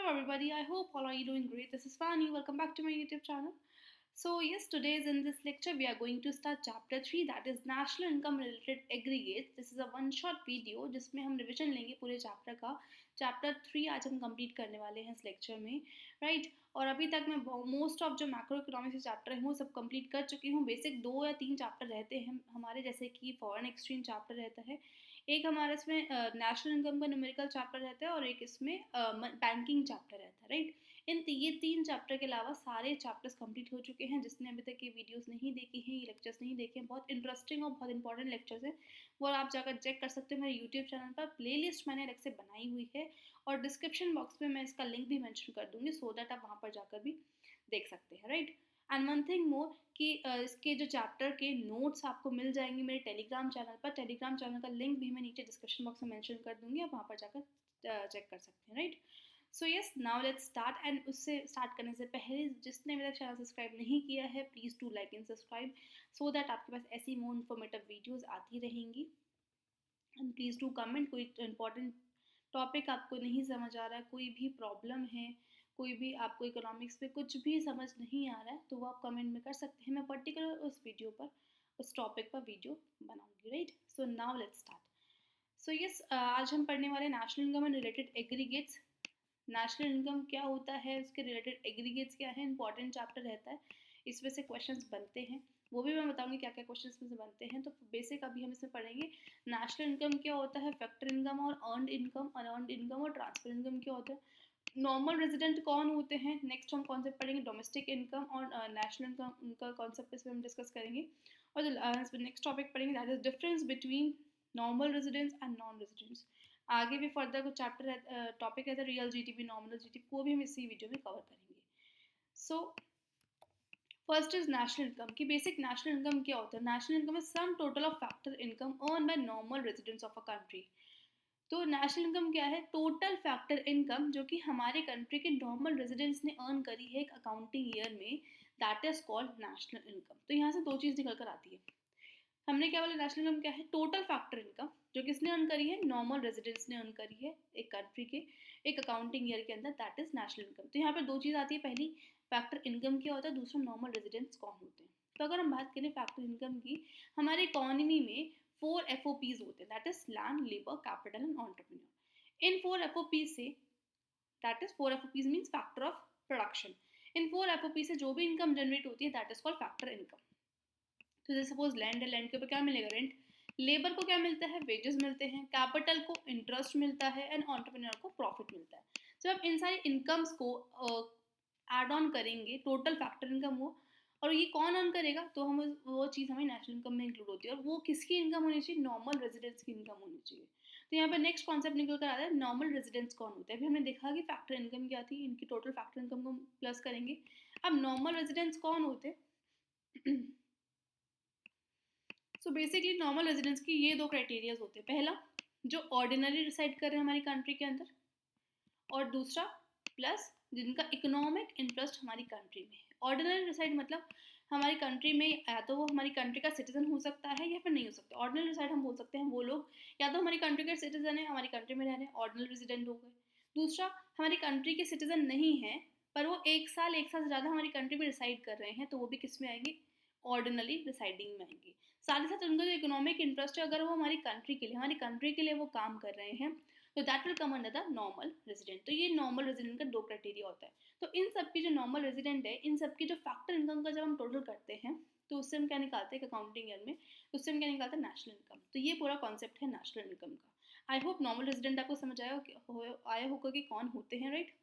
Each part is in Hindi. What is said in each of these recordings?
everybody, I hope all are you doing great. This is Fani. Welcome back to my YouTube channel. So yes, today's in this lecture we are going to start chapter 3, that is national income related aggregates. This is a one shot video जिसमें हम रिविजन लेंगे पूरे चैप्टर का. चैप्टर 3 आज हम कंप्लीट करने वाले हैं इस लेक्चर में, राइट. और अभी तक मैं मोस्ट ऑफ जो मैक्रो इकोनॉमिक्स के चैप्टर हैं वो सब कंप्लीट कर चुकी हूँ. बेसिक 2 या 3 चैप्टर रहते हैं हमारे, जैसे कि फॉरेन एक्सचेंज चैप्टर रहता है, एक हमारा इसमें नेशनल इनकम का न्यूमेरिकल चैप्टर रहता है और एक इसमें बैंकिंग चैप्टर रहता है, राइट. ये 3 चैप्टर के अलावा सारे चैप्टर्स कंप्लीट हो चुके हैं. जिसने अभी तक ये वीडियोस नहीं देखी हैं, ये लेक्चर्स नहीं देखे हैं, बहुत इंटरेस्टिंग और बहुत इंपॉर्टेंट लेक्चर्स हैं, वो आप जाकर चेक कर सकते हैं मेरे यूट्यूब चैनल पर. प्लेलिस्ट मैंने अलग से बनाई हुई है और डिस्क्रिप्शन बॉक्स में मैं इसका लिंक भी मेंशन कर दूंगी, सो दैट आप वहाँ पर जाकर भी देख सकते हैं, right. And one thing more कि इसके जो चैप्टर के नोट्स आपको मिल जाएंगे मेरे टेलीग्राम चैनल पर. टेलीग्राम चैनल का लिंक भी मैं नीचे डिस्क्रिप्शन बॉक्स में मेंशन कर दूंगी, आप वहाँ पर जाकर चेक कर सकते हैं, right. So yes, now let's start. And उससे स्टार्ट करने से पहले जिसने मेरा चैनल सब्सक्राइब नहीं किया है, please do like and subscribe, so that आपके पास ऐसी मोर इन्फॉर्मेटिव वीडियोज़ आती रहेंगी. एंड प्लीज़ डू कमेंट, कोई इंपॉर्टेंट टॉपिक आपको नहीं समझ आ रहा है, कोई भी प्रॉब्लम है, कोई भी आपको इकोनॉमिक्स पे कुछ भी समझ नहीं आ रहा है, तो वो आप कमेंट में कर सकते हैं. मैं पर्टिकुलर उस वीडियो पर, उस टॉपिक पर वीडियो बनाऊंगी, right. So now let's start. So yes, आज हम पढ़ने वाले national income and related aggregates. National income क्या होता है, उसके रिलेटेड एग्रीगेट्स क्या है, इंपॉर्टेंट चैप्टर रहता है, इसमें से क्वेश्चंस बनते हैं, वो भी मैं बताऊंगी क्या क्या क्वेश्चंस में से बनते हैं. तो बेसिक अभी हम इसमें पढ़ेंगे नेशनल इनकम क्या होता है, फैक्टर इनकम और अर्नड इनकम, अनअर्नड इनकम और ट्रांसफर इनकम क्या होता है, नॉर्मल रेजिडेंट कौन होते हैं. नेक्स्ट हम कॉन्सेप्ट पढ़ेंगे डोमेस्टिक इनकम और नेशनल इनकम, उनका कॉन्सेप्ट इसमें हम डिस्कस करेंगे. और नेक्स्ट टॉपिक पढ़ेंगे that is difference between normal residents and non residents. आगे भी फर्दर कुछ चैप्टर टॉपिक रहता है रियल जीडीपी, नॉमिनल जीडीपी, को भी हम इसी वीडियो में कवर करेंगे. So first is national income. की बेसिक नेशनल इनकम क्या होता है. National income is sum total of factor income earn by normal residents of a country. तो नेशनल इनकम क्या है, टोटल फैक्टर इनकम जो कि हमारे कंट्री के नॉर्मल रेजिडेंट्स ने अर्न करी है एक अकाउंटिंग ईयर में, that is called national income. तो यहाँ से 2 चीज़ निकल कर आती है. हमने क्या बोला, नेशनल इनकम क्या है, टोटल फैक्टर इनकम जो किसने अर्न करी है, नॉर्मल रेजिडेंट्स ने अर्न करी है एक कंट्री के एक अकाउंटिंग ईयर के अंदर, दैट इज नेशनल इनकम. तो यहाँ पे 2 चीज़ आती है, पहली फैक्टर इनकम क्या होता है, दूसरा नॉर्मल रेजिडेंट्स कौन होते हैं. तो अगर हम बात करें फैक्टर इनकम की, हमारे इकोनॉमी में 4 FOPs होते हैं, that is land, labour, capital and entrepreneur. In 4 FOP से, that is 4 FOPs means factor of production. In 4 FOP से जो भी इनकम जनरेट होती है that is called factor income. तो जैसे सपोज लैंड है, लैंड के ऊपर क्या मिलेगा, रेंट. लेबर को क्या मिलता है, वेजेस मिलते हैं. कैपिटल को इंटरेस्ट मिलता है एंड एंटरप्रेन्योर को प्रॉफिट मिलता है. जब आप इन सारी इनकम्स को ऐड ऑन करेंगे, टोटल फैक्टर इनकम वो, और ये कौन अर्न करेगा, तो हम वो चीज़ हमें नेशनल इनकम में इंक्लूड होती है. और वो किसकी इनकम होनी चाहिए, नॉर्मल रेजिडेंट्स की इनकम होनी चाहिए. तो यहाँ पर नेक्स्ट कॉन्सेप्ट निकल कर आता है नॉर्मल रेजिडेंट्स कौन होते हैं. अभी हमने देखा कि फैक्टर इनकम क्या थी, इनकी टोटल फैक्टर इनकम को प्लस करेंगे. अब नॉर्मल रेजिडेंट्स कौन होते हैं. सो बेसिकली नॉर्मल रेजिडेंट्स की ये 2 क्राइटेरियाज होते हैं. पहला, जो ऑर्डिनरी रिसाइड कर रहे हैं हमारी कंट्री के अंदर, और दूसरा प्लस जिनका इकोनॉमिक इंटरेस्ट हमारी कंट्री में है. ऑर्डिनरी रिसाइड मतलब हमारी कंट्री में या तो वो हमारी कंट्री का सिटीजन हो सकता है या फिर नहीं हो सकता. ऑर्डिनरी रिसाइड हम बोल सकते हैं वो लोग या तो हमारी कंट्री के सिटीजन है, हमारी कंट्री में रह रहे हैं, ऑर्डिनरी रेजिडेंट हो गए. दूसरा, हमारी कंट्री के सिटीजन नहीं है पर वो 1 साल से ज़्यादा हमारी कंट्री में रिसाइड कर रहे हैं, तो वो भी किस में आएंगे, ऑर्डिनरी रिसाइडिंग में आएंगे. साथ ही साथ उनका जो इकोनॉमिक इंटरेस्ट है, अगर वो हमारी कंट्री के लिए, हमारी कंट्री के लिए वो काम कर रहे हैं, तो that will come under the normal resident. तो ये नॉर्मल रेजिडेंट का 2 क्राइटेरिया होता है. तो इन सब की जो नॉर्मल रेजिडेंट है, इन सब की जो फैक्टर इनकम का जब हम टोटल करते हैं, तो उससे हम क्या निकालते हैं अकाउंटिंग ईयर में, उससे हम क्या निकालते हैं, नेशनल इनकम. तो ये पूरा कॉन्सेप्ट है नेशनल इनकम का. आई होप नॉर्मल रेजिडेंट आपको समझ आया होगा कि कौन होते हैं, राइट.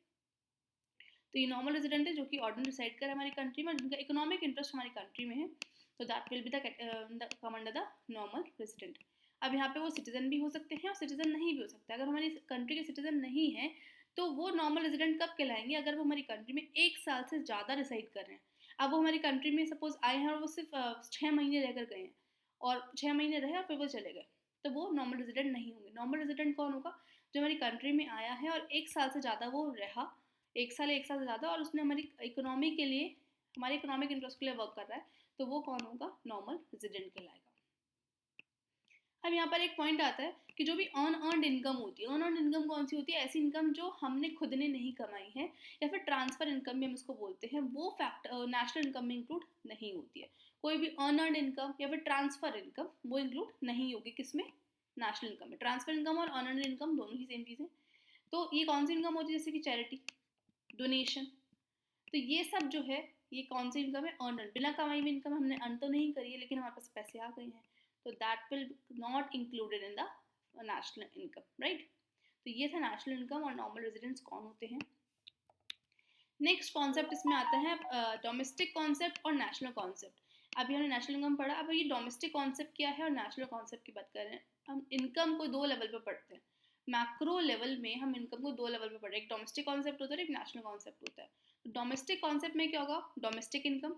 तो ये नॉर्मल रेजिडेंट है जो कि ऑर्डिनरी रिसाइड कर हमारी कंट्री में, जिनका इकोनॉमिक इंटरेस्ट हमारी कंट्री में है, तो that will be the come under the normal resident. अब यहाँ पे वो सिटीजन भी हो सकते हैं और सिटीजन नहीं भी हो सकते. अगर हमारी कंट्री के सिटीजन नहीं है तो वो नॉर्मल रेजिडेंट कब कहलाएंगे, अगर वो हमारी कंट्री में 1 साल से ज़्यादा रिसाइड कर रहे हैं. अब वो हमारी कंट्री में सपोज आए हैं और वो सिर्फ 6 महीने रहकर गए हैं, और 6 महीने रहे और फिर वो चले गए, तो वो नॉर्मल रेजिडेंट नहीं होंगे. नॉर्मल रेजिडेंट कौन होगा, जो हमारी कंट्री में आया है और 1 साल से ज़्यादा वो रहा, 1 साल से ज़्यादा, और उसने हमारी इकोनॉमी के लिए, हमारे इकोनॉमिक इंटरेस्ट के लिए वर्क कर रहा है, तो वो कौन होगा, नॉर्मल रेजिडेंट कहलाएगा. अब यहाँ पर एक पॉइंट आता है कि जो भी अनअर्न्ड इनकम होती है, अनअर्न्ड इनकम कौन सी होती है? ऐसी इनकम जो हमने खुद ने नहीं कमाई है या फिर ट्रांसफर इनकम भी हम इसको बोलते हैं, वो फैक्टर नेशनल इनकम में इंक्लूड नहीं होती है। कोई भी अनअर्न्ड इनकम या फिर ट्रांसफर इनकम वो इंक्लूड नहीं होगी किसमें? नेशनल इनकम में। ट्रांसफर इनकम और अनअर्न्ड इनकम दोनों ही सेम चीज़ है। तो ये कौन सी इनकम होती है? जैसे कि चैरिटी, डोनेशन, तो ये सब जो है ये कौन सी इनकम है? अर्न। बिना कमाई में इनकम हमने अर्न तो नहीं करी है लेकिन हमारे पास पैसे आ गए हैं, तो that will not included in the national income, right. तो ये था नेशनल इनकम और नॉर्मल रेजिडेंट्स कौन होते हैं। नेक्स्ट कॉन्सेप्ट इसमें आता है डोमेस्टिक कॉन्सेप्ट और नेशनल कॉन्सेप्ट। अभी हमने नेशनल इनकम पढ़ा, अब ये डोमेस्टिक कॉन्सेप्ट क्या है और नेशनल कॉन्सेप्ट की बात कर रहे हैं। हम इनकम को दो लेवल पर पढ़ते हैं, मैक्रो लेवल में हम इनकम को दो लेवल पर पढ़ रहे हैं, एक डोमेस्टिक कॉन्सेप्ट होता है, एक नेशनल कॉन्सेप्ट होता है। तो डोमेस्टिक कॉन्सेप्ट में क्या होगा? Domestic income.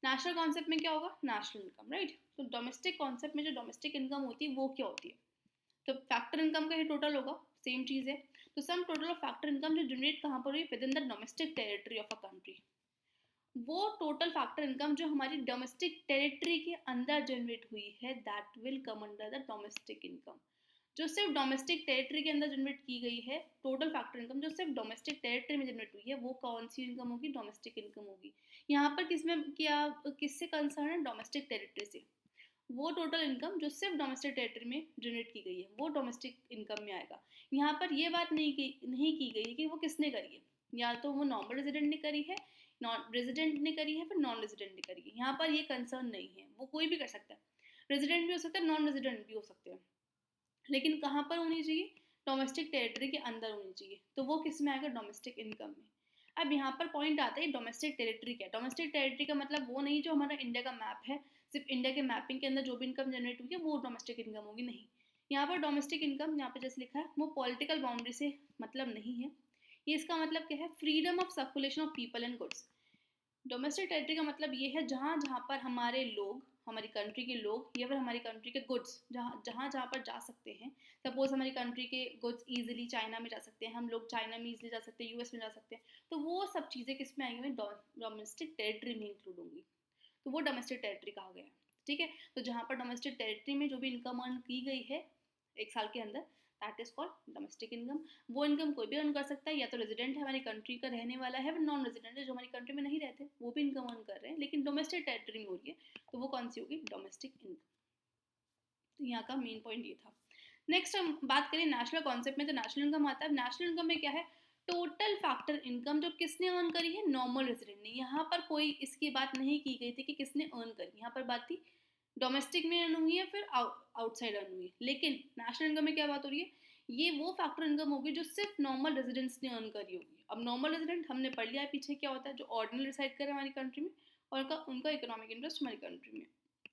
नेशनल कॉन्सेप्ट में क्या होगा? National income, right. तो डोमेस्टिक कॉन्सेप्ट में जो डोमेस्टिक इनकम होती है वो क्या होती है? तो फैक्टर इनकम का ही टोटल होगा, सेम चीज़ है। तो sum total of factor income जो जनरेट कहाँ पर हुई? With in the domestic territory of a country. वो टोटल फैक्टर इनकम जो हमारी डोमेस्टिक टेरिटरी के अंदर जनरेट हुई है, that will come under the domestic income. जो सिर्फ डोमेस्टिक टेरिटरी के अंदर जनरेट की गई है, टोटल फैक्टर इनकम जो सिर्फ डोमेस्टिक टेरिटरी में जनरेट हुई है, वो कौन सी इनकम होगी? डोमेस्टिक इनकम होगी। यहाँ पर किसमें क्या, किससे कंसर्न है? डोमेस्टिक टेरिटरी से। वो टोटल इनकम जो सिर्फ डोमेस्टिक टेरिटरी में जनरेट की गई है वो डोमेस्टिक इनकम में आएगा। यहाँ पर ये बात नहीं की गई कि वो किसने करी है, या तो वो नॉर्मल रेजिडेंट ने करी है, नॉन रेजिडेंट ने करी है, फिर नॉन रेजिडेंट ने करी है। यहाँ पर ये कंसर्न नहीं है, वो कोई भी कर सकता है, रेजिडेंट भी हो सकता है, नॉन रेजिडेंट भी हो सकते हैं, लेकिन कहाँ पर होनी चाहिए? डोमेस्टिक टेरिटरी के अंदर होनी चाहिए। तो वो किस में आएगा? डोमेस्टिक इनकम में। अब यहाँ पर पॉइंट आता है डोमेस्टिक टेरिटरी क्या है। डोमेस्टिक टेरिटरी का मतलब वो नहीं जो हमारा इंडिया का मैप है, सिर्फ इंडिया के मैपिंग के अंदर जो भी इनकम जनरेट हुई है वो डोमेस्टिक इनकम होगी, नहीं। यहाँ पर डोमेस्टिक इनकम यहाँ पर जैसे लिखा है वो पॉलिटिकल बाउंड्री से मतलब नहीं है। ये इसका मतलब क्या है? Freedom of circulation of people and goods. Domestic territory का मतलब ये है जहाँ जहाँ पर हमारे लोग, हमारी कंट्री के लोग या फिर हमारी कंट्री के गुड्स जहाँ जहाँ जहाँ पर जा सकते हैं। सपोज हमारी कंट्री के गुड्स इजीली चाइना में जा सकते हैं, हम लोग चाइना में इजीली जा सकते हैं, यूएस में जा सकते हैं, तो वो सब चीज़ें किस में आएंगी? डोमेस्टिक टेरिटरी में इंक्लूड होंगी। तो वो डोमेस्टिक टेरिटरी कहा गया है, ठीक है। तो जहाँ पर डोमेस्टिक टेरिटरी में जो भी इनकम अर्न की गई है एक साल के अंदर, that is called domestic income. वो इनकम कोई भी अर्न कर सकता है, या तो रेजिडेंट है हमारी कंट्री का रहने वाला है, फिर नॉन रेजिडेंट है जो हमारी कंट्री में नहीं रहते, वो भी इनकम अर्न कर रहे हैं, लेकिन डोमेस्टिक टेरिटरी में हो रही है, तो वो कौन सी होगी? Domestic income. तो यहाँ का मेन पॉइंट ये था। नेक्स्ट हम बात करें नेशनल कॉन्सेप्ट में, तो नेशनल इनकम आता है। नेशनल इनकम में क्या है? टोटल फैक्टर इनकम जो किसने अर्न करी है? नॉर्मल रेजिडेंट ने। यहाँ पर कोई इसकी बात नहीं की गई थी कि किसने अर्न करी, यहाँ पर बात थी डोमेस्टिक में अर्न हुई है फिर आउटसाइड अर्न हुई है। लेकिन नेशनल इनकम में क्या बात हो रही है? ये वो फैक्टर इनकम होगी जो सिर्फ नॉर्मल रेजिडेंट्स ने अर्न करी होगी। अब नॉर्मल रेजिडेंट हमने पढ़ लिया है पीछे क्या होता है, जो ऑर्डिनल रिसाइड करे हमारी कंट्री में और उनका इकोनॉमिक इंटरेस्ट हमारी कंट्री में।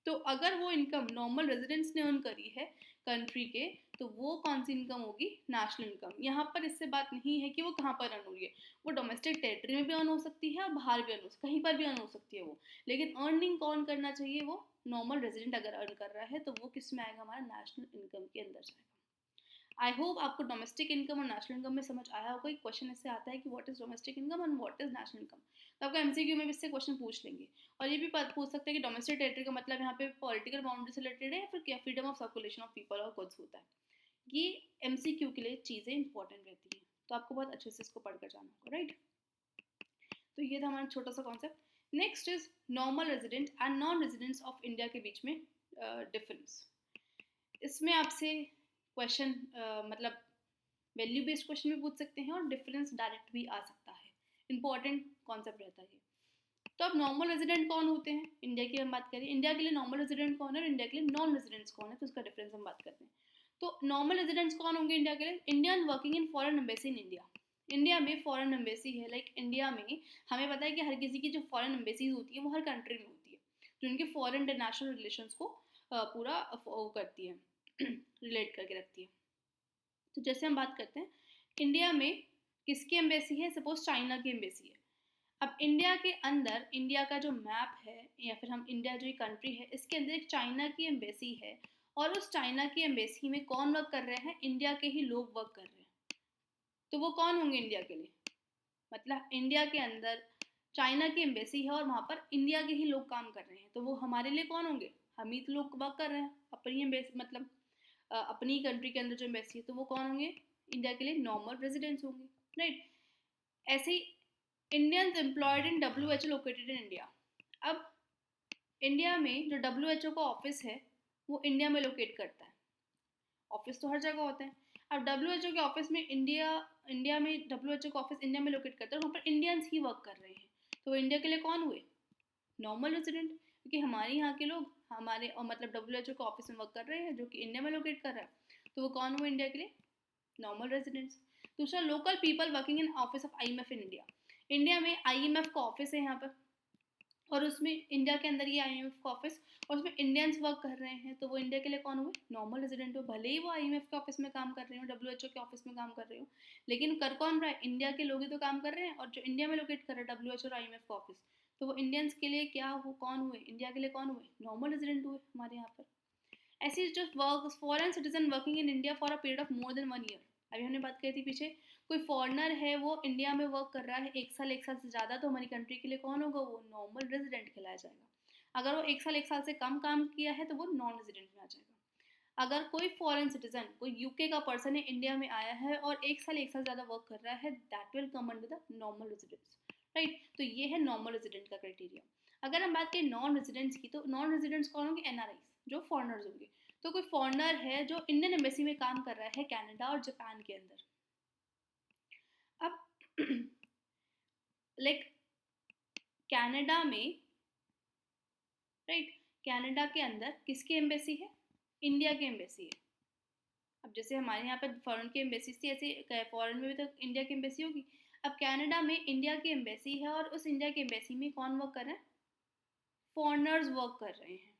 तो अगर वो इनकम नॉर्मल रेजिडेंट्स ने अर्न करी है कंट्री के, तो वो कौन सी इनकम होगी? National income. यहाँ पर इससे बात नहीं है कि वो कहाँ पर अर्न हो रही है, वो डोमेस्टिक टेरिटरी में भी अर्न हो सकती है और बाहर भी अर्न हो सकती है, कहीं पर भी अर्न हो सकती है वो, लेकिन अर्निंग कौन करना चाहिए? वो नॉर्मल रेजिडेंट अगर अर्न कर रहा है तो वो किस में आएगा? हमारा नेशनल इनकम के अंदर जाएगा। आई होप आपको डोमेस्टिक इनकम और नेशनल इनकम में समझ आया होगा। एक क्वेश्चन इससे आता है कि what is domestic income and what is national income, तो आपको एमसीक्यू में भी इससे क्वेश्चन पूछ लेंगे। और ये भी पूछ सकते हैं कि डोमेस्टिक टेरिटरी का मतलब यहाँ पे पॉलिटिकल बाउंड्री से रिलेटेड है या फिर क्या freedom of circulation of people और गुड्स होता है। ये एमसीक्यू के लिए चीज़ें इंपॉर्टेंट रहती हैं, तो आपको बहुत अच्छे से इसको पढ़कर जाना होगा, राइट। तो ये था हमारा छोटा सा concept. Next is normal resident and non residents of India के बीच में डिफरेंस। इसमें आपसे क्वेश्चन मतलब वैल्यू बेस्ड क्वेश्चन भी पूछ सकते हैं और डिफरेंस डायरेक्ट भी आ सकता है, इंपॉर्टेंट कॉन्सेप्ट रहता है ये। तो अब नॉर्मल रेजिडेंट कौन होते हैं? इंडिया की हम बात करें, इंडिया के लिए नॉर्मल रेजिडेंट कौन है और इंडिया के लिए नॉन रेजिडेंट्स कौन है, तो उसका डिफरेंस हम बात करते हैं। तो नॉर्मल रेजिडेंट्स कौन होंगे इंडिया के लिए? Indian working in foreign embassy in India. India में फॉरेन एम्बेसी है, लाइक इंडिया में हमें पता है कि हर किसी की जो फॉरेन एम्बेसीज होती है वो हर कंट्री में होती है, जो उनके फॉरेन इंटरनेशनल रिलेशंस को पूरा करती है, रिलेट करके रखती है। तो जैसे हम बात करते हैं इंडिया में किसकी एम्बेसी है? सपोज चाइना की एम्बेसी है। अब इंडिया के अंदर इंडिया का जो मैप है या फिर हम इंडिया जो कंट्री है इसके अंदर एक चाइना की एम्बेसी है, और उस चाइना की एम्बेसी में कौन वर्क कर रहे हैं? इंडिया के ही लोग वर्क कर रहे हैं। तो वो कौन होंगे इंडिया के लिए? मतलब इंडिया के अंदर चाइना की एम्बेसी है और वहाँ पर इंडिया के ही लोग काम कर रहे हैं, तो वो हमारे लिए कौन होंगे? हम ही तो लोग वर्क कर रहे हैं अपनी एम्बेसी, मतलब अपनी कंट्री के अंदर जो एम्बेसी है, तो वो कौन होंगे? इंडिया के लिए नॉर्मल रेजिडेंट्स होंगे, राइट। ऐसे ही Indians employed in WHO located in India. अब इंडिया में जो WHO का ऑफिस है वो इंडिया में लोकेट करता है। ऑफिस तो हर जगह होता है। अब WHO के ऑफिस में इंडिया में WHO का ऑफिस इंडिया में लोकेट करता है, वहाँ पर इंडियंस ही वर्क कर रहे हैं, तो वो इंडिया के लिए कौन हुए? Normal resident. क्योंकि हमारे यहाँ के लोग हमारे और मतलब WHO के ऑफिस में वर्क कर रहे हैं जो कि इंडिया में लोकेट कर रहा है, तो वो कौन हुए इंडिया के लिए? Normal residents. दूसरा, local people working in office of IMF in India. India में IMF का ऑफिस है यहाँ पर, और उसमें इंडिया के अंदर ये IMF का ऑफिस, और उसमें इंडियंस वर्क कर रहे हैं, तो वो इंडिया के लिए कौन हुए? नॉर्मल रेजिडेंट हो। भले ही वो IMF के ऑफिस में काम कर रहे हो, WHO के ऑफिस में काम कर रहे हो, लेकिन कर कौन रहा है? इंडिया के लोग ही तो काम कर रहे हैं, और जो इंडिया में लोकेट कर रहा है WHO और IMF का ऑफिस, तो वो इंडियंस के लिए क्या हो, कौन हुए? इंडिया के लिए कौन हुए? नॉर्मल रेजिडेंट हुए हमारे यहाँ पर। ऐसे जो work foreign citizen working in India for a period of more than 1 year. अभी हमने बात करी थी पीछे, कोई फॉरेनर है वो इंडिया में वर्क कर रहा है 1 साल से ज़्यादा, तो हमारी कंट्री के लिए कौन होगा? वो नॉर्मल रेजिडेंट कहलाया जाएगा। अगर वो 1 साल से कम काम किया है तो वो नॉन रेजिडेंट में आ जाएगा। अगर कोई फॉरेन सिटीजन, कोई UK का पर्सन है, इंडिया में आया है और 1 साल ज़्यादा वर्क कर रहा है, that will come under the normal residents, right. तो ये है नॉर्मल रेजिडेंट का क्राइटेरिया। अगर हम बात करें नॉन रेजिडेंट्स की, तो नॉन रेजिडेंट्स कौन होंगे? NRIs, जो फॉरनर्स होंगे। तो कोई फॉरनर है जो इंडियन एम्बेसी में काम कर रहा है कनाडा और जापान के अंदर। अब लाइक कनाडा में, राइट, कनाडा के अंदर किसकी एम्बेसी है? इंडिया की एम्बेसी है। अब जैसे हमारे यहाँ पर फॉरेन की एम्बेसी थी, ऐसे फॉरेन में भी तो इंडिया की एम्बेसी होगी। अब कनाडा में इंडिया की एम्बेसी है, और उस इंडिया की एम्बेसी में कौन वर्क कर रहे हैं? फॉरनर्स वर्क कर रहे हैं,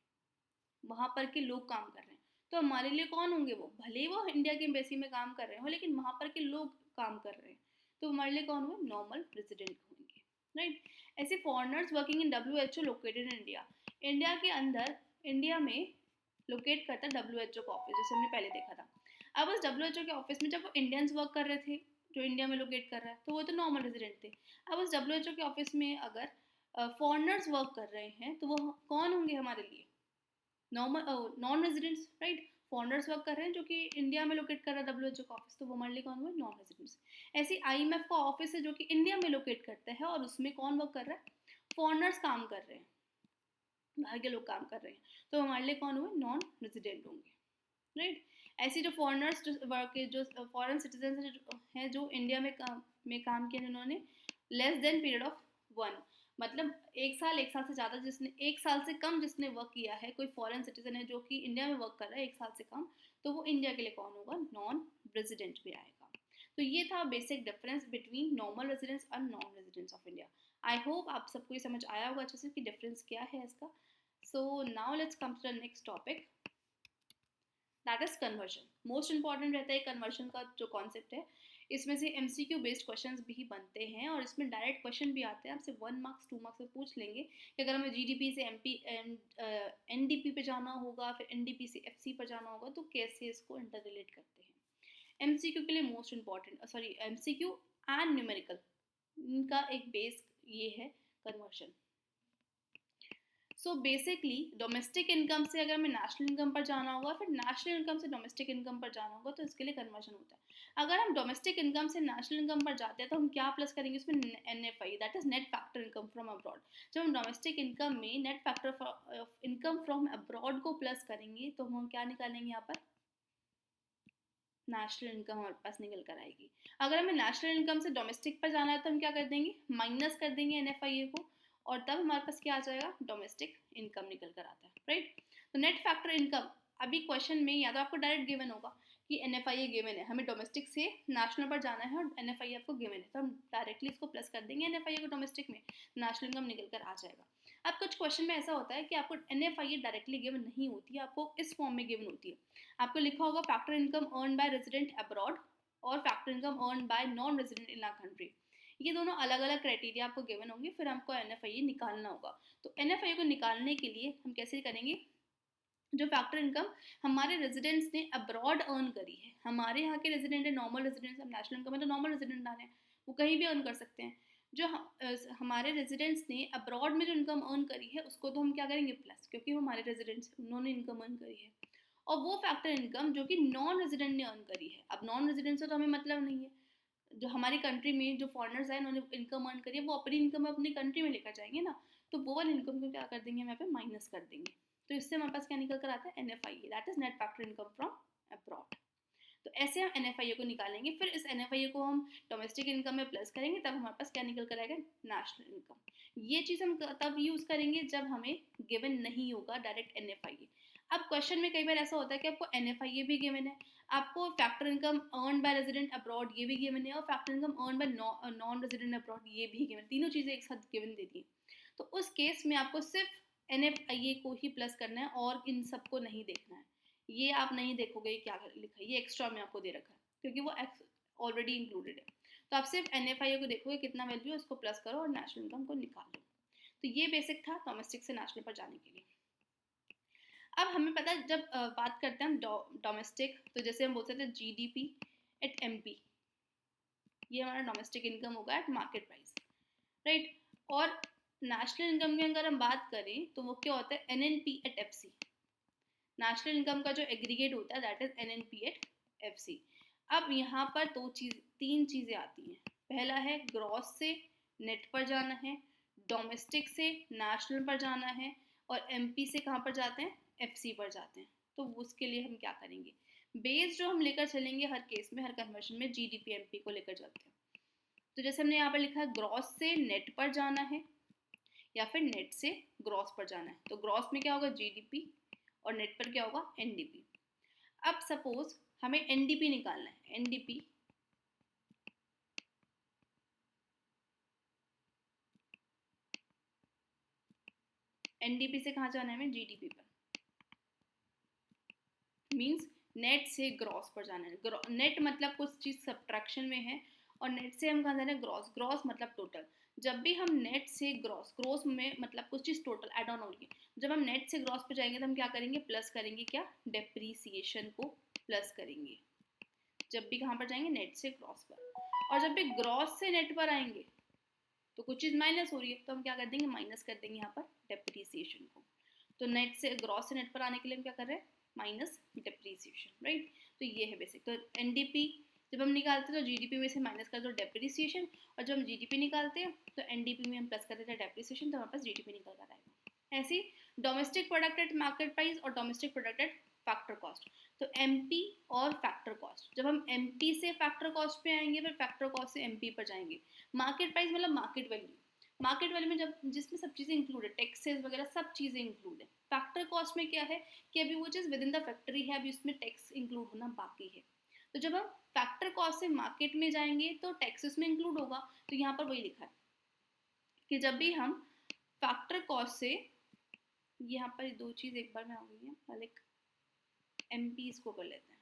वहाँ पर के लोग काम कर रहे हैं। तो हमारे लिए कौन होंगे? वो भले ही वो इंडिया की एम्बेसी में काम कर रहे हो, लेकिन वहाँ पर के लोग काम कर रहे हैं, तो हमारे लिए कौन हुए? नॉर्मल रेजिडेंट होंगे, राइट। ऐसे foreigners working in WHO located in India. India के अंदर, इंडिया में लोकेट करता है WHO का ऑफिस, जैसे हमने पहले देखा था। अब उस WHO के ऑफिस में जब वो इंडियंस वर्क कर रहे थे, जो इंडिया में लोकेट कर रहा है, तो वो तो नॉर्मल रेजिडेंट थे। अब उस WHO के ऑफिस में अगर फॉरनर्स वर्क कर रहे हैं, तो वो कौन होंगे हमारे लिए? Normal non residents, right. Foreigners work कर रहे हैं जो कि इंडिया में लोकेट कर रहा है WHO का ऑफिस, तो वो हमारे लिए कौन हुए? Non residents. ऐसे IMF का ऑफिस है जो कि इंडिया में लोकेट करता है, और उसमें कौन वर्क कर रहा है? फॉरनर्स काम कर रहे हैं, बाहर के लोग काम कर रहे हैं, तो हमारे लिए कौन हुए? नॉन रेजिडेंट होंगे, राइट। ऐसे जो फॉरनर्स जो फॉरेन सिटीजन हैं जो इंडिया में काम किया, जिन्होंने लेस देन पीरियड ऑफ 1, मतलब 1 साल से ज़्यादा, जिसने 1 साल से कम जिसने वर्क किया है, कोई फॉरेन सिटीजन है जो कि इंडिया में वर्क कर रहा है 1 साल से कम, तो वो इंडिया के लिए कौन होगा? नॉन रेजिडेंट भी आएगा। तो ये था basic difference between normal residents और non residents of India. I hope आप सबको ये समझ आया होगा अच्छे से कि डिफरेंस क्या है इसका। So now let's come to the next topic, that is conversion. Most important रहता है कन्वर्जन का जो कॉन्सेप्ट है। इसमें से MCQ बेस्ड क्वेश्चंस भी बनते हैं, और इसमें डायरेक्ट क्वेश्चन भी आते हैं, आपसे 1 मार्क्स 2 मार्क्स से पूछ लेंगे कि अगर हमें GDP से NDP पे जाना होगा, फिर NDP से FC पर जाना होगा, तो कैसे इसको इंटर रिलेट करते हैं। MCQ के लिए most important, sorry, MCQ and numerical, इनका एक बेस ये है conversion. So basically domestic income से अगर हमें नेशनल इनकम पर जाना होगा, फिर नेशनल इनकम से डोमेस्टिक इनकम पर जाना होगा, तो इसके लिए कन्वर्जन होता है। अगर हम डोमेस्टिक इनकम से नेशनल इनकम पर जाते हैं, तो हम क्या प्लस करेंगे उसमें? NFI, that is net factor income from abroad. जब हम डोमेस्टिक इनकम में net factor income from abroad को प्लस करेंगे, तो हम क्या निकालेंगे यहाँ पर? नेशनल इनकम हमारे पास निकल कर आएगी। अगर हमें नेशनल इनकम से डोमेस्टिक पर जाना है, तो हम क्या कर देंगे? माइनस कर देंगे NFIA को, और तब हमारे पास क्या आ जाएगा? डोमेस्टिक इनकम निकल कर आता है, राइट। तो नेट फैक्टर इनकम, अभी क्वेश्चन में या तो आपको डायरेक्ट गिवन होगा कि NFIA गिवन है, हमें डोमेस्टिक से नेशनल पर जाना है और NFIA आपको गिवन है, तो हम डायरेक्टली इसको प्लस कर देंगे NFIA को डोमेस्टिक में, नेशनल इनकम निकल कर आ जाएगा। अब कुछ क्वेश्चन में ऐसा होता है कि आपको NFIA डायरेक्टली गिवन नहीं होती है, आपको इस फॉर्म में गिवन होती है। आपको लिखा होगा factor income earn by resident abroad और factor income earn by non resident in our country. ये दोनों अलग अलग क्राइटेरिया आपको गिवन होंगे, फिर हमको NFIA निकालना होगा। तो NFIA को निकालने के लिए हम कैसे करेंगे? जो फैक्टर इनकम हमारे रेजिडेंट्स ने अब्रॉड अर्न करी है, हमारे यहाँ के रेजिडेंट है नॉर्मल रेजिडेंट्स, हम नेशनल इनकम है तो नॉर्मल रेजिडेंट आ रहे हैं, वो कहीं भी अर्न कर सकते हैं। जो हमारे रेजिडेंट्स ने अब्रॉड में जो इनकम अर्न करी है, उसको तो हम क्या करेंगे? प्लस, क्योंकि वो हमारे रेजिडेंट्स, उन्होंने इनकम अर्न करी है। और वो फैक्टर इनकम जो कि नॉन रेजिडेंट ने अर्न करी है। अब नॉन रेजिडेंट से तो हमें मतलब नहीं है, जो हमारी कंट्री में जो फॉरेनर्स हैं उन्होंने इनकम अर्न करी है वो अपनी इनकम अपनी कंट्री में लेकर जाएंगे ना, तो वो वाली इनकम को क्या कर देंगे हम यहाँ पे माइनस कर देंगे। तो इससे हमारे पास क्या निकल कर आता है NFIA, that is net factor income from abroad. तो ऐसे हम NFIA को निकालेंगे, फिर इस NFIA को हम डोमेस्टिक इनकम में प्लस करेंगे, तब हमारे पास क्या निकल कर आएगा नेशनल इनकम। ये चीज़ हम तब यूज़ करेंगे जब हमें गिवन नहीं होगा डायरेक्ट NFIA। अब क्वेश्चन में कई बार ऐसा होता है कि आपको NFIA भी गिवन है, आपको factor income earn by resident abroad ये भी गिवन है, और factor income earn by non resident abroad ये भी गिवन, तीनों चीज़ें एक साथ गिवन दे दी। तो उस केस में आपको सिर्फ NFIA को ही प्लस करना है और इन सबको नहीं देखना है। ये आप नहीं देखोगे क्या लिखा है, ये एक्स्ट्रा में आपको दे रखा है क्योंकि वो ऑलरेडी इंक्लूडेड है। तो आप सिर्फ NFIA को देखोगे कितना वैल्यू है उसको प्लस करो और नेशनल इनकम को निकालो। तो ये बेसिक था डोमेस्टिक से नेशनल पर जाने के लिए। अब हमें पता है जब बात करते हैं हम डोमेस्टिक, तो जैसे हम बोल सकते हैं GDP एट MP, ये हमारा डोमेस्टिक इनकम होगा एट मार्केट प्राइस, राइट। और नेशनल इनकम की अगर हम बात करें तो वो क्या होता है NNP at FC। National income का जो एग्रीगेट होता है that is NNP at FC। अब यहाँ पर तीन चीज़ें आती हैं। पहला है ग्रॉस से नेट पर जाना है, डोमेस्टिक से नेशनल पर जाना है, और MP से कहाँ पर जाते हैं FC पर जाते हैं। तो उसके लिए हम क्या करेंगे, बेस जो हम लेकर चलेंगे हर केस में हर कन्वर्शन में GDP MP को लेकर जाते हैं। तो जैसे हमने यहाँ पर लिखा है ग्रॉस से नेट पर जाना है या फिर नेट से ग्रॉस पर जाना है। तो ग्रॉस में क्या होगा GDP और नेट पर क्या होगा NDP। अब सपोज हमें NDP निकालना है, NDP से कहाँ जाना है हमें GDP पर, मींस नेट से ग्रॉस पर जाना है। नेट मतलब कुछ चीज़ सब्ट्रैक्शन में है और नेट से हम कहाँ जाना है ग्रॉस, ग्रॉस मतलब टोटल। जब भी हम नेट से ग्रॉस, ग्रॉस में मतलब कुछ चीज़ टोटल ऐड ऑन होगी, जब हम नेट से ग्रॉस पर जाएंगे तो हम क्या करेंगे प्लस करेंगे, क्या डेप्रीसिएशन को प्लस करेंगे। जब भी कहाँ पर जाएंगे नेट से ग्रॉस पर, और जब भी ग्रॉस से नेट पर आएंगे तो कुछ चीज़ माइनस हो रही है तो हम क्या कर देंगे माइनस कर देंगे यहाँ पर डेप्रीसिएशन को। तो नेट से ग्रॉस से नेट पर आने के लिए हम क्या कर रहे हैं माइनस डेप्रीसिएशन, राइट। तो ये है बेसिक। तो NDP जब हम निकालते हैं तो GDP में से माइनस कर दो डेप्रीसिएशन, और जब हम GDP निकालते हैं तो NDP में हम प्लस कर देते हैं डेप्रीसिएशन, तो हमारे पास GDP निकल कर आएगा। ऐसे domestic product at market price और domestic product at factor cost. तो MP और फैक्टर कॉस्ट, जब हम MP से फैक्टर कॉस्ट पे आएंगे फिर फैक्टर कॉस्ट से MP पर जाएंगे। मार्केट प्राइस मतलब मार्केट वैल्यू, मार्केट वैल्यू में जब जिसमें सब चीज़ें इंक्लूड है, टैक्सेस वगैरह सब चीज़ें इंक्लूड है। फैक्टर कॉस्ट में क्या है कि अभी वो चीज़ विद इन द फैक्ट्री है, अभी उसमें टैक्स इंक्लूड होना बाकी है। तो जब हम फैक्टर कॉस्ट से मार्केट में जाएंगे तो टैक्सेस में इंक्लूड होगा। तो यहाँ पर वही लिखा है कि जब भी हम फैक्टर कॉस्ट से, यहाँ पर दो चीज़ एक बार में आ गई है, पहले MP इसको कर लेते हैं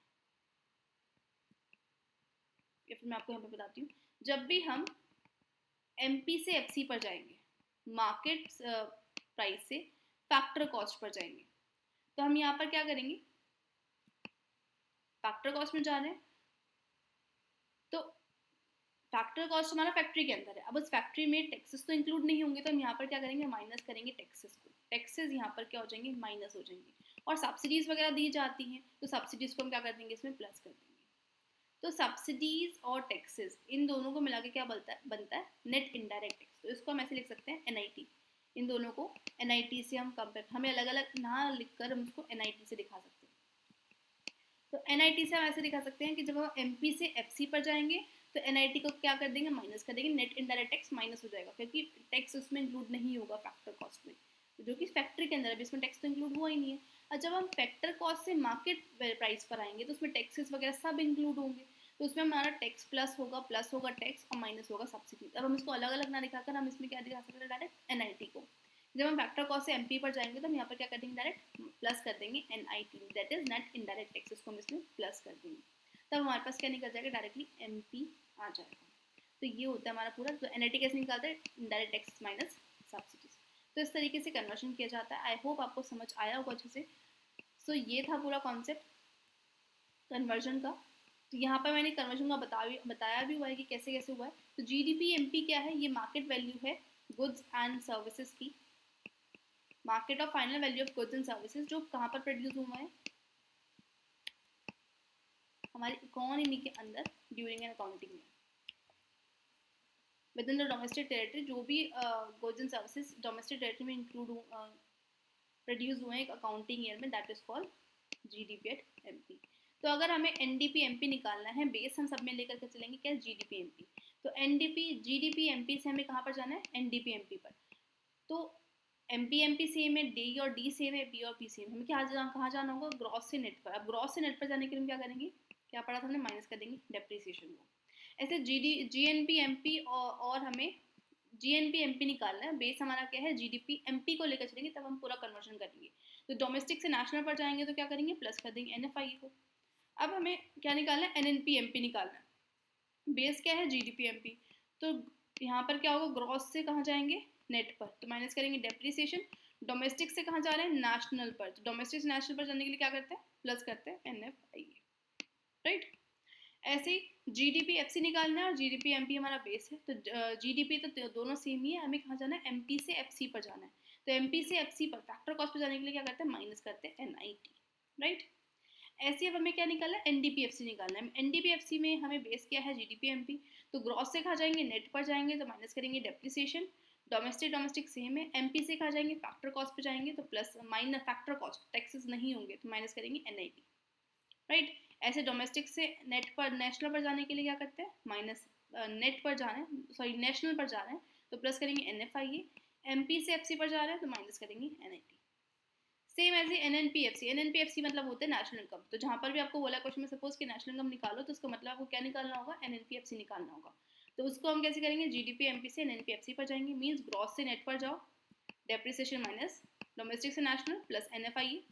या फिर मैं आपको यहाँ पे बताती हूँ। जब भी हम MP से FC पर जाएंगे, मार्केट प्राइस से फैक्टर कॉस्ट पर जाएंगे, तो हम यहाँ पर क्या करेंगे फैक्टर कॉस्ट में जा रहे हैं तो फैक्टर कॉस्ट हमारा फैक्ट्री के अंदर है। अब उस फैक्ट्री में टैक्सेस तो इंक्लूड नहीं होंगे तो हम यहाँ पर क्या करेंगे माइनस करेंगे टैक्सेस को, टैक्सेस यहाँ पर क्या हो जाएंगे माइनस हो जाएंगे। और सब्सिडीज वगैरह दी जाती हैं तो सब्सिडीज को हम क्या कर देंगे इसमें प्लस कर देंगे। तो सब्सिडीज और टैक्सेस इन दोनों को मिला के क्या बनता है नेट इनडायरेक्ट टैक्स। तो इसको हम ऐसे लिख सकते हैं NIT, इन दोनों को NIT से हम कंपेयर, हमें अलग अलग ना लिखकर हम उसको NIT से दिखा सकते हैं। तो NIT से हम ऐसे दिखा सकते हैं कि जब हम MP से FC पर जाएंगे तो NIT को क्या कर देंगे माइनस कर देंगे, नेट इनडायरेक्ट टैक्स माइनस हो जाएगा क्योंकि टैक्स उसमें इंक्लूड नहीं होगा फैक्टर कॉस्ट में, जो कि फैक्ट्री के अंदर है, इसमें टैक्स तो इंक्लूड हुआ ही नहीं है। और जब हम फैक्टर कॉस्ट से मार्केट प्राइस पर आएंगे तो उसमें टैक्सेस वगैरह सब इंक्लूड होंगे, तो उसमें हमारा टैक्स प्लस होगा टैक्स और माइनस होगा सब्सिडी। अब हम इसको अलग अलग ना दिखाकर हम इसमें क्या दिखा सकते हैं डायरेक्ट NIT को। जब हम फैक्टर कॉस्ट से MP पर जाएंगे तो हम यहाँ पर क्या कर देंगे डायरेक्ट प्लस कर देंगे NIT, that is net indirect taxes को हम इसमें प्लस कर देंगे, तब हमारे पास क्या निकल जाएगा डायरेक्टली MP आ जाएगा। तो ये होता है हमारा पूरा। तो NIT कैसे निकालते हैं इनडायरेक्ट टैक्सेस माइनस सब्सिडीज। तो इस तरीके से कन्वर्शन किया जाता है। आई होप आपको समझ आया होगा अच्छे से। सो ये था पूरा कॉन्सेप्ट कन्वर्जन का। तो यहाँ पर मैंने कन्वर्जन का बताया भी हुआ है कि कैसे कैसे हुआ है। तो GDP MP क्या है, ये मार्केट वैल्यू है गुड्स एंड सर्विसेज की, market of final value of goods and services जो कहाँ पर प्रोड्यूस हुआ है हमारी इकोनॉमी के अंदर during an accounting year with in the domestic territory, जो भी goods and services domestic territory में इंक्लूड प्रोड्यूस हुए एक अकाउंटिंग ईयर में, that is called GDP at MP. तो अगर हमें एनडीपी एमपी निकालना है, बेस हम सब में लेकर के चलेंगे क्या, जीडीपी एमपी। तो एनडीपी जीडीपी एमपी से हमें कहाँ पर जाना है, एनडीपी एमपी पर। तो एमपी एमपी सेम है, डी और डी सेम है, बी और बी सेम है, हमें कहाँ जाना होगा, ग्रॉस से नेट पर। अब ग्रॉस से नेट पर जाने के लिए हम क्या करेंगे, क्या पढ़ा था हमने, माइनस कर देंगे डेप्रिसिएशन को। ऐसे जीएनपी एमपी और हमें जीएनपी एमपी निकालना है, बेस हमारा क्या है जीडीपी एमपी को लेकर चलेंगे, तब हम पूरा कन्वर्जन करेंगे। तो डोमेस्टिक से नेशनल पर जाएंगे तो क्या करेंगे, प्लस कर देंगे एनएफआई को। अब हमें क्या निकालना है, एनएनपी एमपी निकालना है, बेस क्या है जीडीपी एमपी। तो यहाँ पर क्या होगा, ग्रॉस से कहाँ जाएंगे, नेट पर, तो माइनस करेंगे डेप्रिसिएशन। डोमेस्टिक से कहाँ जा रहे हैं, नेशनल पर, तो डोमेस्टिक से नेशनल पर जाने के लिए क्या करते हैं, प्लस करते हैं एनएफआई, राइट। ऐसे ही जीडीपी एफसी निकालना है और जीडीपी एमपी हमारा बेस है, तो जीडीपी तो दोनों सेम ही है, हमें कहाँ जाना है, एमपी से एफसी पर जाना है। तो एमपी से एफसी पर फैक्टर कॉस्ट पर जाने के लिए क्या करते हैं, माइनस करते हैं एनआईटी, राइट। ऐसे अब हमें क्या निकालना है, एनडीपीएफसी निकालना है। एनडीपीएफसी में हमें बेस क्या है, जीडीपी एमपी। तो ग्रॉस से कहाँ जाएंगे, नेट पर जाएंगे, तो माइनस करेंगे डेप्रिसिएशन। डोमेस्टिक सेम है, एमपी से कहाँ जाएंगे, फैक्टर कॉस्ट पे जाएंगे, तो plus minus factor cost, taxes नहीं होंगे तो माइनस करेंगे एनआईटी, राइट। ऐसे डोमेस्टिक से नेट पर नेशनल पर जाने के लिए क्या करते हैं, माइनस नेट पर जा रहे हैं, सॉरी नेशनल पर जा रहे हैं, तो प्लस करेंगे एनएफआई। एमपी से एफसी पर जा रहे हैं तो माइनस करेंगे एनआईटी। सेम एज एनएनपीएफसी, एनएनपीएफसी मतलब होते हैं नेशनल इनकम। तो जहाँ पर भी आपको बोला क्वेश्चन में सपोज कि नेशनल इनकम निकालो, तो उसका मतलब आपको क्या निकालना होगा, एनएनपीएफसी निकालना होगा। तो उसको हम कैसे करेंगे, जीडीपी एमपी से एनएनपीएफसी पर जाएंगे, मीन्स ग्रॉस से नेट पर जाओ, डेप्रिसिएशन माइनस डोमेस्टिक से नेशनल प्लस एनएफआई,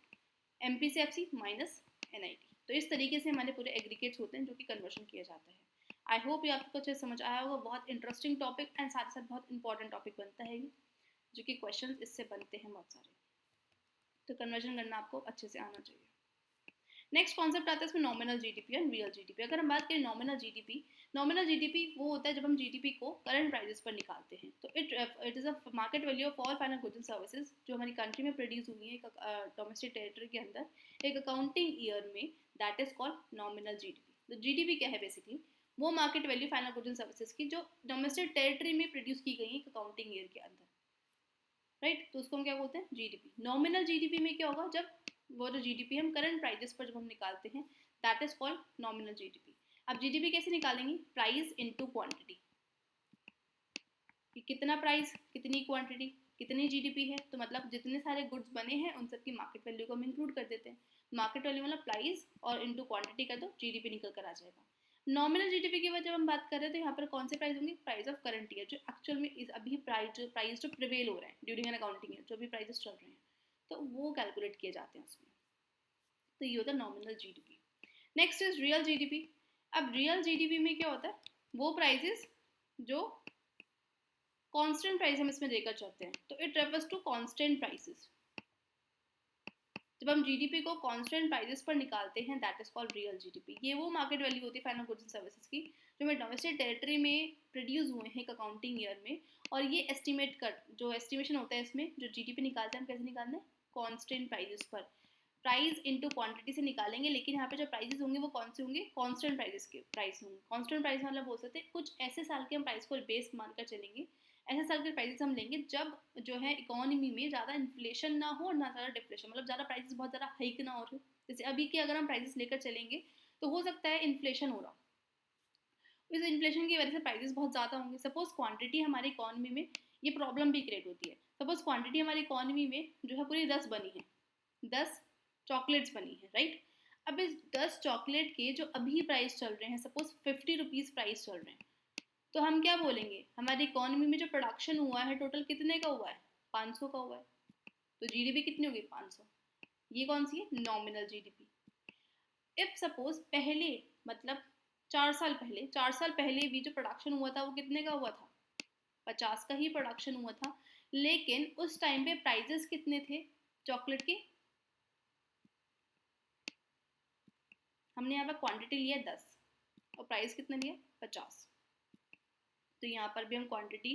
एमपी से एफसी माइनस एनआईटी। तो इस तरीके से हमारे पूरे एग्रीगेट्स होते हैं जो कि कन्वर्शन किया जाता है। आई होप ये आपको अच्छे समझ आया होगा। बहुत इंटरेस्टिंग टॉपिक एंड साथ साथ बहुत इंपॉर्टेंट टॉपिक बनता है, जो कि क्वेश्चन इससे बनते हैं बहुत सारे। तो कन्वर्जन करना आपको अच्छे से आना चाहिए। नेक्स्ट कॉन्सेप्ट आता है इसमें nominal GDP and real GDP. अगर हम बात करें नॉमिनल जीडीपी वो होता है जब हम जीडीपी को करंट प्राइसेस पर निकालते हैं। तो it is a market value of all final goods and services जो हमारी कंट्री में प्रोड्यूस हुई है एक डोमेस्टिक टेरिटरी के अंदर एक अकाउंटिंग ईयर में, that is called nominal GDP. तो जीडीपी क्या है, बेसिकली वो market value final goods and services की जो डोमेस्टिक टेरिटरी में प्रोड्यूस की गई है एक अकाउंटिंग ईयर के अंदर, राइट। तो उसको हम क्या बोलते हैं, जीडीपी। नॉमिनल जीडीपी में क्या होगा, जब वो जो जीडीपी हम करंट प्राइसेस पर जब हम निकालते हैं, that is called nominal GDP. अब जीडीपी कैसे निकालेंगे, प्राइस इनटू क्वांटिटी, कितना प्राइस कितनी क्वांटिटी कितनी जीडीपी है, तो मतलब जितने सारे गुड्स बने हैं उन सब की मार्केट वैल्यू को हम इंक्लूड कर देते हैं। मार्केट वैल्यू मतलब प्राइस और इनटू क्वांटिटी का, तो जीडीपी निकल कर आ जाएगा। नॉमिनल जीडीपी की वजह हम बात कर रहे हैं, तो यहाँ पर कौन से प्राइस होंगे, प्राइस ऑफ करंट ईयर, जो एक्चुअल में अभी प्राइस जो प्रिवेल हो रहे हैं ड्यूरिंग एन अकाउंटिंग ईयर, जो भी प्राइसेस चल रहे हैं, तो वो कैलकुलेट किए जाते हैं उसमें। तो ये होता है nominal GDP. Next is real GDP. अब रियल जीडीपी में क्या होता है, वो प्राइसेस जो कांस्टेंट प्राइस हम इसमें लेकर चलते हैं, तो it refers to constant prices. जब हम जीडीपी को कांस्टेंट प्राइसेस पर निकालते हैं, that is called real GDP. ये वो मार्केट वैल्यू होती है फाइनल गुड्स एंड सर्विसेज की जो हमें डोमेस्टिक टेरिटरी में प्रोड्यूस हुए हैं एक अकाउंटिंग ईयर में। और ये एस्टिमेट कर जो एस्टिमेशन होता है इसमें जो जीडीपी निकालते हैं, हम कैसे निकालते हैं, कांस्टेंट प्राइसेस पर, प्राइस इनटू क्वांटिटी से निकालेंगे। लेकिन यहाँ पे जो प्राइसेस होंगे वो कौन से होंगे, कांस्टेंट प्राइसेस के प्राइस होंगे। कांस्टेंट प्राइस मतलब बोल सकते हैं कुछ ऐसे साल के हम प्राइस को बेस मानकर चलेंगे, ऐसे साल के प्राइसेस हम लेंगे जब जो है इकोनॉमी में ज़्यादा इन्फ्लेशन ना हो और ना ज़्यादा डिफ्लेशन, मतलब ज़्यादा प्राइसेस बहुत ज़्यादा हाइक ना हो रहे। जैसे अभी के अगर हम प्राइसेस लेकर चलेंगे तो हो सकता है इन्फ्लेशन हो रहा, इस इन्फ्लेशन की वजह से प्राइसेस बहुत ज़्यादा होंगे। सपोज क्वांटिटी हमारी इकोनॉमी में ये प्रॉब्लम भी क्रिएट होती है। सपोज क्वांटिटी हमारी इकोनॉमी में जो है पूरी 10 बनी है, 10 चॉकलेट्स बनी है, राइट। अब इस 10 चॉकलेट के जो अभी प्राइस चल रहे हैं, सपोज 50 रुपीज़ प्राइस चल रहे हैं, तो हम क्या बोलेंगे, हमारी इकोनॉमी में जो प्रोडक्शन हुआ है टोटल कितने का हुआ है, 500 का हुआ है। तो जीडीपी कितनी होगी, 500। ये कौन सी है, नॉमिनल जीडीपी। इफ सपोज पहले मतलब 4 साल पहले भी जो प्रोडक्शन हुआ था वो कितने का हुआ था, 50 का ही प्रोडक्शन हुआ था। लेकिन उस टाइम पे प्राइजेस कितने थे चॉकलेट के, हमने यहाँ पर क्वांटिटी लिया 10 और प्राइस कितना लिया 50। तो यहाँ पर भी हम क्वांटिटी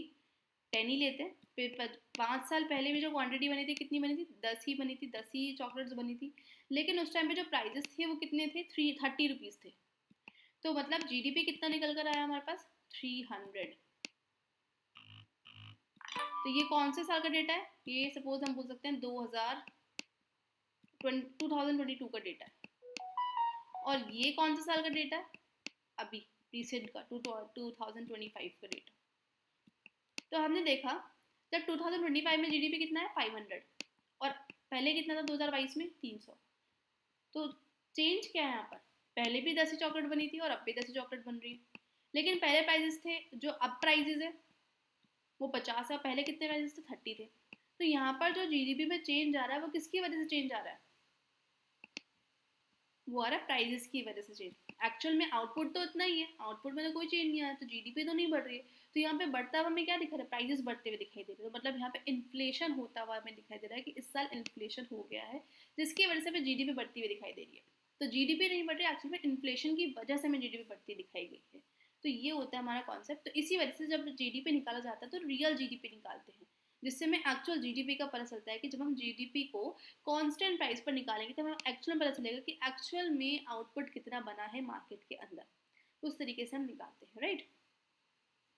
10 ही लेते हैं। फिर 5 साल पहले भी जो क्वांटिटी बनी थी कितनी बनी थी, 10 ही बनी थी, 10 ही चॉकलेट्स बनी थी। लेकिन उस टाइम पे जो प्राइजेस थे वो कितने थे, 30 रुपीज़ थे। तो मतलब जीडीपी कितना निकल कर आया हमारे पास 300। तो ये कौन से साल का डेटा है, ये सपोज हम बोल सकते हैं 2022 का डेटा है। और ये कौन सा साल का डेटा है, अभी रिसेंट का 2025 का डेटा। तो हमने देखा जब 2025 में जीडीपी कितना है 500 और पहले कितना था 2022 में 300। तो चेंज क्या है यहाँ पर, पहले भी 10 चॉकलेट बनी थी और अब भी 10 चॉकलेट बन रही है, लेकिन पहले प्राइजेस थे जो अब प्राइजेस है वो 50 है, पहले कितने प्राइजेस थे 30 थे। तो यहाँ पर जो जीडीपी में चेंज आ रहा है वो किसकी वजह से चेंज आ रहा है, वो आ रहा है प्राइजेस की वजह से चेंज। एक्चुअल में आउटपुट तो उतना ही है, आउटपुट में तो कोई चेंज नहीं आया, तो जीडीपी तो नहीं बढ़ रही है। तो यहाँ पे बढ़ता हुआ हमें क्या दिखा रहा है, प्राइजेस बढ़ते हुए दिखाई दे रहे हैं। तो मतलब यहाँ पे इन्फ्लेशन होता हुआ हमें दिखाई दे रहा है कि इस साल इन्फ्लेशन हो गया है, जिसकी वजह से हमें जीडीपी बढ़ती हुई दिखाई दे रही है। तो जीडीपी नहीं बढ़ रही, एक्चुअली में इन्फ्लेशन की वजह से हमें जीडीपी बढ़ती दिखाई गई है। तो ये होता है हमारा कॉन्सेप्ट। तो इसी वजह से जब जीडीपी निकाला जाता है तो रियल जीडीपी निकालते हैं, जिससे हमें एक्चुअल जीडीपी का पता चलता है कि जब हम जीडीपी को कांस्टेंट प्राइस पर निकालेंगे तो हमें एक्चुअल में पता चलेगा कि एक्चुअल में आउटपुट कितना बना है मार्केट के अंदर। उस तरीके से हम निकालते हैं, राइट।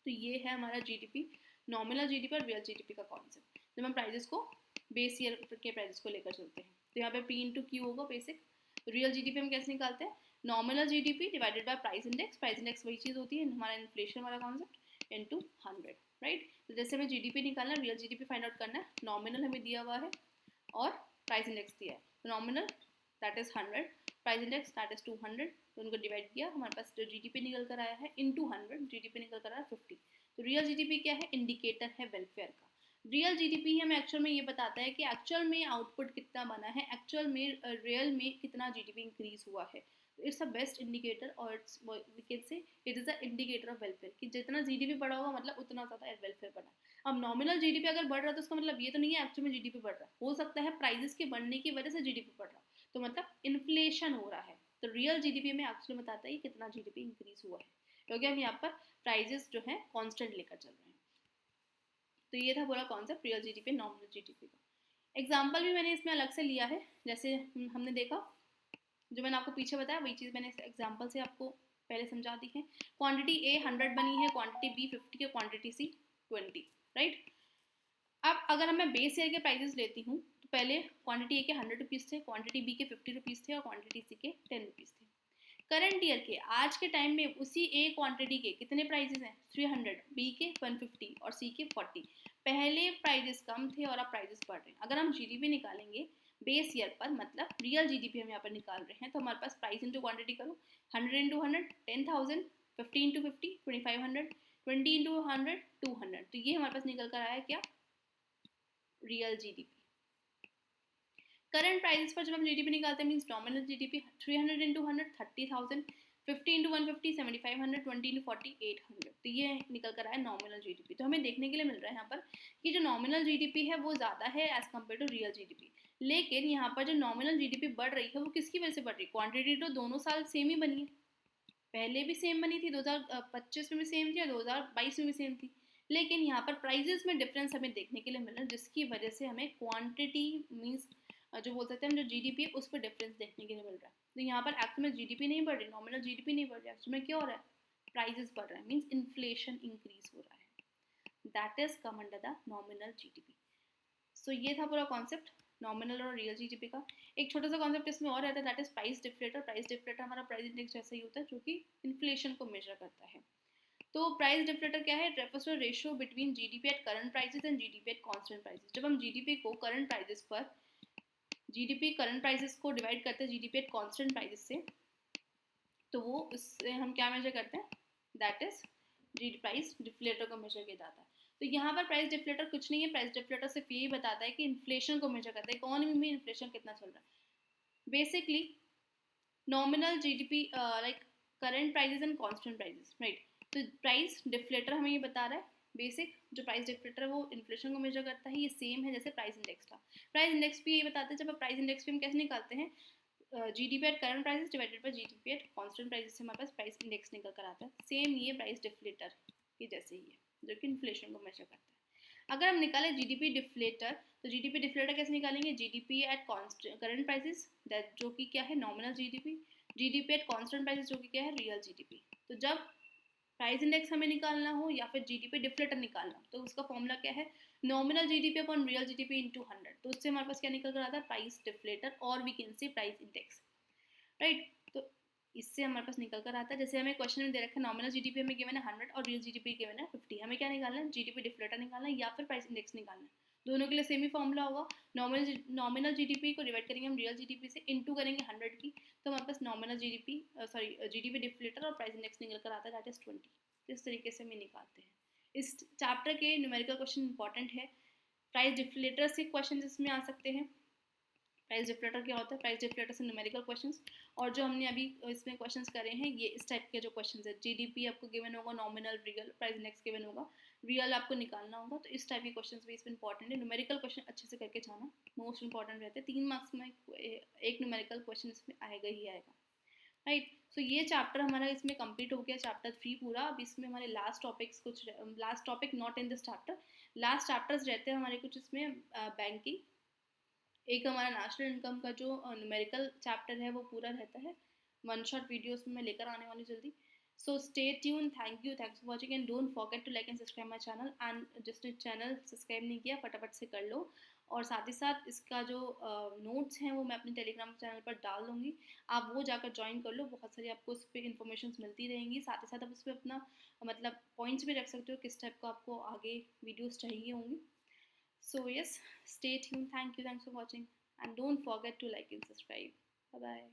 तो ये है हमारा जीडीपी, नॉमिनल जीडीपी और रियल जीडीपी का कॉन्सेप्ट। जब हम प्राइजेस को बेस ईयर के प्राइजेस को लेकर चलते हैं तो यहाँ पे पी इंटू क्यू होगा बेसिक। रियल जीडीपी हम कैसे निकालते हैं, nominal GDP divided by price index. Price index वही चीज़ होती है हमारा इन्फ्लेशन वाला कॉन्सेप्ट इनटू 100, राइट। तो जैसे हमें जीडीपी निकालना है, रियल जीडीपी फाइंड आउट करना है, नॉमिनल हमें दिया हुआ है और प्राइस इंडेक्स दिया है। Nominal that is 100, price index that is 200, तो उनको डिवाइड किया, हमारे पास जो जीडीपी निकल कर आया है इनटू 100, जीडीपी निकल कर आया 50। तो रियल जीडीपी क्या है, इंडिकेटर है वेलफेयर का। रियल जीडीपी हमें एक्चुअल में ये बताता है कि एक्चुअल में आउटपुट कितना बना है, एक्चुअल में रियल में कितना जीडीपी इंक्रीज हुआ है। इट्स अ बेस्ट इंडिकेटर और it's we can say it is a indicator of welfare कि जितना जीडीपी बढ़ा होगा मतलब उतना ज़्यादा वेलफेयर बढ़ा। अब नॉमिनल जीडीपी अगर बढ़ रहा है तो उसका मतलब ये तो नहीं है एक्चुअल में जीडीपी बढ़ रहा है, हो सकता है प्राइजेस के बढ़ने की वजह से जीडीपी बढ़ रहा है, तो मतलब इन्फ्लेशन हो रहा है। तो रियल जीडीपी में एक्चुअली बताता है कितना जीडीपी इंक्रीज हुआ है, क्योंकि हम यहाँ पर प्राइजेस जो है कांस्टेंट लेकर चल रहे हैं। तो ये था पूरा concept real GDP nominal GDP का। एग्जाम्पल भी मैंने इसमें अलग से लिया है, जैसे हमने देखा जो मैंने आपको पीछे बताया वही चीज़ मैंने एग्जाम्पल से आपको पहले समझा दी है। क्वांटिटी ए 100 बनी है, क्वांटिटी बी 50 और क्वांटिटी सी 20, राइट। अब अगर मैं बेस ईयर के प्राइजेस लेती हूँ तो पहले क्वांटिटी ए के 100 रुपीज़ थे, क्वांटिटी बी के 50 रुपीज़ थे और क्वांटिटी सी के 10 रुपीज़ थे। करंट ईयर के आज के टाइम में उसी ए क्वांटिटी के कितने प्राइजेस हैं 300, बी के 150 और सी के 40। पहले प्राइजेस कम थे और अब प्राइजेस बढ़ रहे हैं। अगर हम जीडीपी निकालेंगे बेस ईयर पर, मतलब रियल जीडीपी हम यहाँ पर निकाल रहे हैं, तो हमारे पास प्राइस इंटू क्वांटिटी करो, 100 इंटू 100 10,000, 50 इंटू 50 2500, 20 इंटू 100 200। तो ये हमारे पास निकल कर आया क्या, रियल जीडीपी। करंट प्राइसेस पर जब हम जीडीपी निकालते हैं means nominal GDP 300 into 100 30,000, 50 into 150 7500, 20 into 40 800। तो ये निकल कर आया नॉमिनल जीडीपी। तो हमें देखने के लिए मिल रहा है यहाँ पर कि जो नॉमिनल जीडीपी है वो ज़्यादा है as compare to real GDP. लेकिन यहाँ पर जो नॉमिनल जीडीपी बढ़ रही है वो किसकी वजह से बढ़ रही है, क्वांटिटी तो दोनों साल सेम ही बनी है, पहले भी सेम बनी थी 2025 में भी सेम थी और 2022 में भी सेम थी, लेकिन यहाँ पर प्राइजेस में डिफरेंस हमें देखने के लिए मिल रहा है, जिसकी वजह से हमें क्वांटिटी मींस जो बोल सकते हैं हम जो जीडीपी है उस पर डिफरेंस देखने के लिए मिल रहा है। तो यहाँ पर एक्चुअल में जीडीपी नहीं बढ़ रही, नॉमिनल जीडीपी नहीं बढ़ रही, एक्चुअल में क्या हो रहा है, प्राइजेस बढ़ रहा है, मींस इन्फ्लेशन इंक्रीज हो रहा है। That is come under the nominal GDP. So ये था पूरा कॉन्सेप्ट नॉमिनल और रियल जीडीपी का। एक छोटा सा कॉन्सेप्ट इसमें और रहता है that is price deflator. Price deflator हमारा प्राइस इंडेक्स जैसा ही होता है जो कि इन्फ्लेशन को मेजर करता है। तो प्राइस डिफ्लेटर क्या है, it refers to ratio between GDP at current prices and GDP at constant prices. जब हम जीडीपी को करंट प्राइसेस पर जीडीपी करंट प्राइसेस को डिवाइड करते हैं जीडीपी एट कांस्टेंट प्राइसेस से, तो वो उससे हम क्या मेजर करते हैं, that is GD price deflator को मेजर किया जाता है। तो यहाँ पर प्राइस डिफ्लेटर कुछ नहीं है, प्राइस डिफ्लेटर सिर्फ यही बताता है कि इन्फ्लेशन को मेजर करता है, इकोनॉमी में इन्फ्लेशन कितना चल रहा है। Basically nominal GDP like current prices and constant prices, right. तो प्राइस डिफ्लेटर हमें ये बता रहा है, बेसिक जो प्राइस डिफ्लेटर है वो इन्फ्लेशन को मेजर करता है, ये सेम है जैसे प्राइस इंडेक्स का। प्राइस इंडेक्स भी ये बताते हैं, जब प्राइस इंडेक्स भी हम कैसे निकालते हैं, GDP at current prices divided by GDP at constant prices से हमारे पास प्राइस इंडेक्स निकल कर आता है। सेम ये प्राइस डिफ्लेटर के जैसे ही है जो कि इन्फ्लेशन को मेजर करता है। अगर हम निकालें जीडीपी डिफ्लेटर, तो जीडीपी डिफ्लेटर कैसे निकालेंगे, GDP at current prices that जो कि क्या है nominal GDP GDP at constant price जो कि क्या है, रियल जीडीपी। तो जब प्राइस इंडेक्स हमें निकालना हो या फिर जीडीपी डिफ्लेटर निकालना हो, तो उसका फॉर्मूला क्या है, nominal GDP upon real GDP into 100। तो उससे हमारे पास क्या निकल कर आता है, प्राइस डिफ्लेटर, और we can say price index, right. तो इससे हमारे पास निकल कर आता है, जैसे हमें क्वेश्चन में दे रखा है नॉमिनल जीडीपी हमें गिवन है 100 और रियल जीडीपी गिवन है 50, हमें क्या निकालना है, जीडीपी डिफ्लेटर निकालना है या फिर प्राइस इंडेक्स निकालना है। दोनों के लिए सेम ही फॉर्मूला होगा, नॉमिनल जीडीपी को डिवाइड करेंगे हम रियल जीडीपी से, इनटू करेंगे 100 की, तो हमारे पास nominal GDP sorry GDP deflator और प्राइस इंडेक्स निकल कर आता है, दैट इज 20। तो इस तरीके से हम निकालते हैं। इस चैप्टर के न्यूमेरिकल क्वेश्चन इंपॉर्टेंट है। प्राइस डिफ्लेटर से क्वेश्चन इसमें आ सकते हैं। प्राइस डिफ्लेटर क्या होता है, प्राइस डिफ्लेटर से न्यूमेरिकल क्वेश्चंस, और जो हमने अभी इसमें क्वेश्चंस करे हैं ये इस टाइप के जो क्वेश्चंस है, जीडीपी आपको गिवन होगा, nominal, real, price index given होगा, रियल आपको निकालना होगा। तो इस टाइप के क्वेश्चंस भी इसमें इंपॉर्टेंट है। न्यूमेरिकल क्वेश्चन अच्छे से करके जाना, मोस्ट इंपॉर्टेंट रहते हैं। 3 मार्क्स में एक न्यूमेरिकल क्वेश्चन इसमें आएगा ही आएगा, राइट। सो ये चैप्टर हमारा इसमें कंप्लीट हो गया, चैप्टर 3 पूरा। अब इसमें हमारे लास्ट टॉपिक्स कुछ, last topic not in this chapter, last chapters रहते हैं हमारे कुछ इसमें, बैंकिंग, एक हमारा नेशनल इनकम का जो न्यूमेरिकल चैप्टर है वो पूरा रहता है। वन शॉट वीडियोस में मैं लेकर आने वाली जल्दी। So stay tuned, thanks for watching and don't forget to like and subscribe my channel. And जिसने चैनल सब्सक्राइब नहीं किया फटाफट से कर लो, और साथ ही साथ इसका जो नोट्स हैं वो मैं अपने टेलीग्राम चैनल पर डाल दूँगी, आप वो जाकर ज्वाइन कर लो। बहुत सारी आपको उस पर इन्फॉर्मेशन मिलती रहेंगी, साथ ही साथ आप उस पर अपना मतलब पॉइंट्स भी रख सकते हो किस टाइप का आपको आगे वीडियोस चाहिए होंगी। So yes, stay tuned. Thanks for watching, and don't forget to like and subscribe. Bye bye.